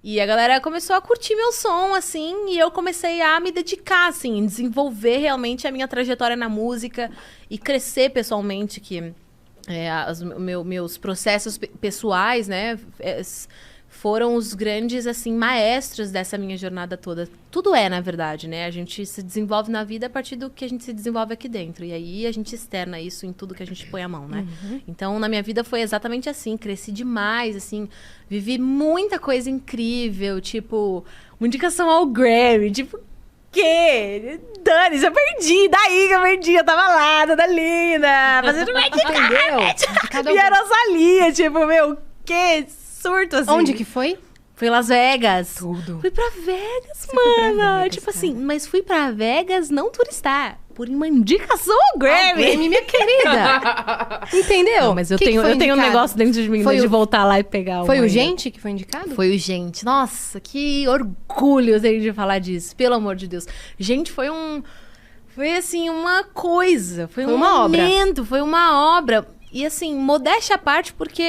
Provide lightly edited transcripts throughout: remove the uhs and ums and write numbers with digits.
E a galera começou a curtir meu som, assim, e eu comecei a me dedicar, assim, em desenvolver realmente a minha trajetória na música e crescer pessoalmente, que meus processos pessoais, né, foram os grandes, assim, maestros dessa minha jornada toda. Tudo na verdade, né? A gente se desenvolve na vida a partir do que a gente se desenvolve aqui dentro. E aí a gente externa isso em tudo que a gente põe a mão, né? Então, na minha vida foi exatamente assim. Cresci demais, assim. Vivi muita coisa incrível. Tipo, uma indicação ao Grammy. Tipo, quê? Dani, eu perdi. Daí que eu perdi. Eu tava lá, toda linda. Fazendo medicamento. E a Rosalia, tipo, meu, que surto, assim. Onde que foi? Foi em Las Vegas. Tudo. Fui pra Vegas, Você foi pra mano. Vegas, Tipo cara. assim, mas fui pra Vegas não turistar. Por uma indicação ao Grammy. Grammy, minha querida. Entendeu? Não, mas eu Que tenho foi um indicado? negócio dentro de mim Foi de o- voltar lá e pegar Foi uma o ainda. Gente que foi indicado? Foi o Gente. Nossa, que orgulho eu tenho de falar disso. Pelo amor de Deus. Gente, foi assim, uma coisa. Foi uma obra. momento, foi uma obra. E assim, modéstia à parte, porque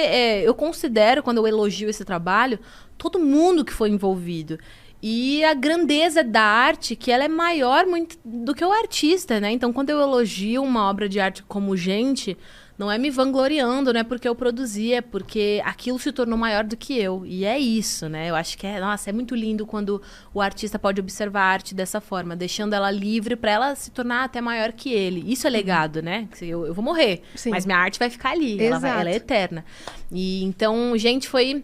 eu considero, quando eu elogio esse trabalho, todo mundo que foi envolvido. E a grandeza da arte, que ela é maior muito do que o artista, né? Então, quando eu elogio uma obra de arte como Gente, não é me vangloriando, não é porque eu produzi, é porque aquilo se tornou maior do que eu. E é isso, né? Eu acho que nossa, é muito lindo quando o artista pode observar a arte dessa forma, deixando ela livre para ela se tornar até maior que ele. Isso é legado, né? Eu vou morrer, Sim. mas minha arte vai ficar ali, ela Exato. é eterna. E então, Gente, foi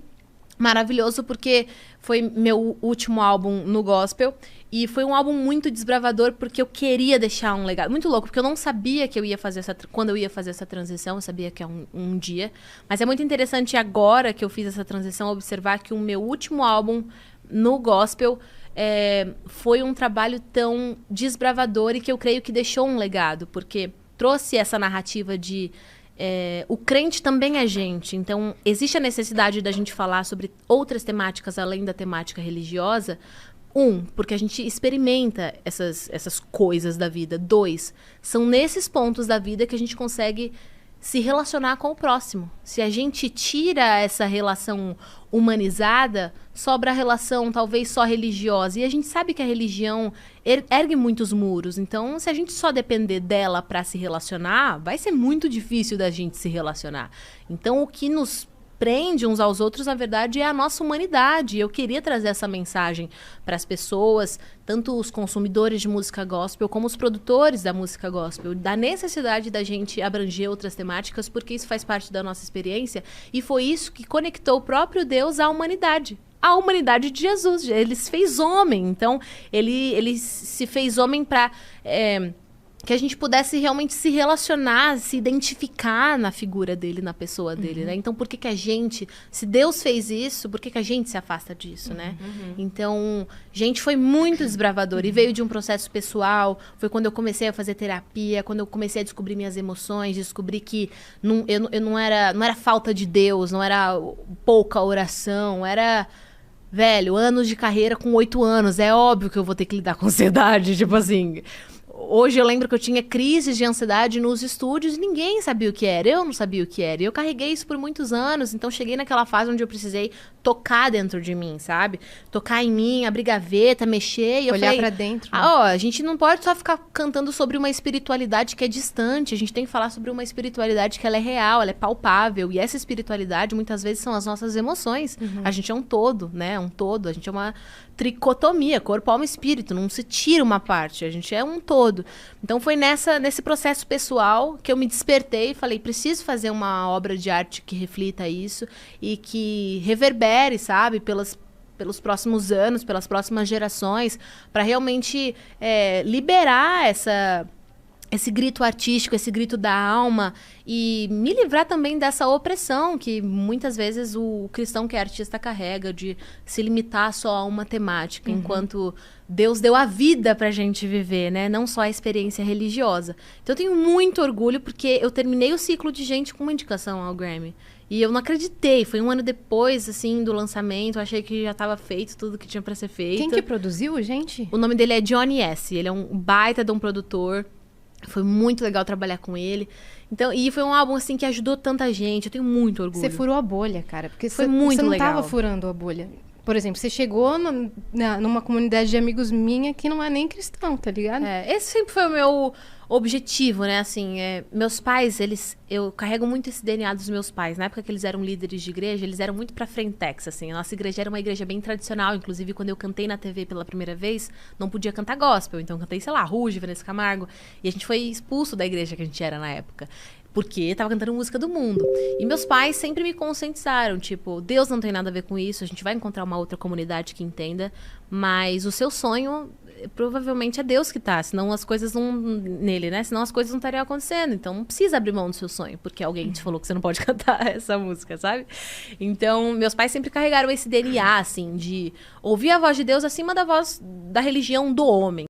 maravilhoso porque foi meu último álbum no gospel e foi um álbum muito desbravador porque eu queria deixar um legado. Muito louco, porque eu não sabia que eu ia fazer quando eu ia fazer essa transição, eu sabia que é um dia. Mas é muito interessante agora que eu fiz essa transição observar que o meu último álbum no gospel foi um trabalho tão desbravador e que eu creio que deixou um legado, porque trouxe essa narrativa de o crente também é gente. Então, existe a necessidade da gente falar sobre outras temáticas além da temática religiosa. Porque a gente experimenta essas coisas da vida. 2, são nesses pontos da vida que a gente consegue se relacionar com o próximo. Se a gente tira essa relação humanizada, sobra a relação talvez só religiosa. E a gente sabe que a religião ergue muitos muros. Então, se a gente só depender dela para se relacionar, vai ser muito difícil da gente se relacionar. Então, o que nos prende uns aos outros, na verdade, é a nossa humanidade. Eu queria trazer essa mensagem para as pessoas, tanto os consumidores de música gospel, como os produtores da música gospel, da necessidade da gente abranger outras temáticas, porque isso faz parte da nossa experiência, e foi isso que conectou o próprio Deus à humanidade. A humanidade de Jesus. Ele se fez homem. Então, ele se fez homem para que a gente pudesse realmente se relacionar, se identificar na figura dele, na pessoa dele, né? Então, por que a gente... Se Deus fez isso, por que a gente se afasta disso, né? Então, Gente, foi muito desbravador. E veio de um processo pessoal. Foi quando eu comecei a fazer terapia, quando eu comecei a descobrir minhas emoções, descobri que eu não era falta de Deus, não era pouca oração, era... Velho, anos de carreira com 8 anos. É óbvio que eu vou ter que lidar com ansiedade, tipo assim... Hoje eu lembro que eu tinha crises de ansiedade nos estúdios e ninguém sabia o que era. Eu não sabia o que era. E eu carreguei isso por muitos anos. Então cheguei naquela fase onde eu precisei tocar dentro de mim, sabe? Tocar em mim, abrir gaveta, mexer. E eu Olhar falei, pra dentro. a gente não pode só ficar cantando sobre uma espiritualidade que é distante. A gente tem que falar sobre uma espiritualidade que ela é real, ela é palpável. E essa espiritualidade muitas vezes são as nossas emoções. A gente é um todo, né? Um todo. A gente é uma tricotomia, corpo, alma e espírito. Não se tira uma parte. A gente é um todo. Então foi nesse processo pessoal que eu me despertei e falei, preciso fazer uma obra de arte que reflita isso e que reverbere, sabe, pelos próximos anos, pelas próximas gerações, para realmente liberar esse grito artístico, esse grito da alma e me livrar também dessa opressão que muitas vezes o cristão que é artista carrega, de se limitar só a uma temática, enquanto Deus deu a vida pra gente viver, né? Não só a experiência religiosa. Então eu tenho muito orgulho porque eu terminei o ciclo de Gente com uma indicação ao Grammy. E eu não acreditei, foi um ano depois, assim, do lançamento, eu achei que já estava feito tudo que tinha pra ser feito. Quem que produziu, gente? O nome dele é Johnny S., ele é um baita de um produtor. Foi muito legal trabalhar com ele. Então, e foi um álbum, assim, que ajudou tanta gente. Eu tenho muito orgulho. Você furou a bolha, cara. Porque Foi você muito não legal. tava furando a bolha. Por exemplo, você chegou numa comunidade de amigos minha que não é nem cristão, tá ligado? Esse sempre foi o meu objetivo, né? Assim, meus pais, eu carrego muito esse DNA dos meus pais. Na época que eles eram líderes de igreja, eles eram muito pra frentex, assim. A nossa igreja era uma igreja bem tradicional. Inclusive, quando eu cantei na TV pela primeira vez, não podia cantar gospel. Então, eu cantei, sei lá, Ruge, Vanessa Camargo. E a gente foi expulso da igreja que a gente era na época. Porque tava cantando música do mundo. E meus pais sempre me conscientizaram, tipo, Deus não tem nada a ver com isso, a gente vai encontrar uma outra comunidade que entenda, mas o seu sonho provavelmente é Deus que tá, senão as coisas não... nele, né? Senão as coisas não estariam acontecendo. Então não precisa abrir mão do seu sonho, porque alguém te falou que você não pode cantar essa música, sabe? Então, meus pais sempre carregaram esse DNA, assim, de ouvir a voz de Deus acima da voz da religião do homem.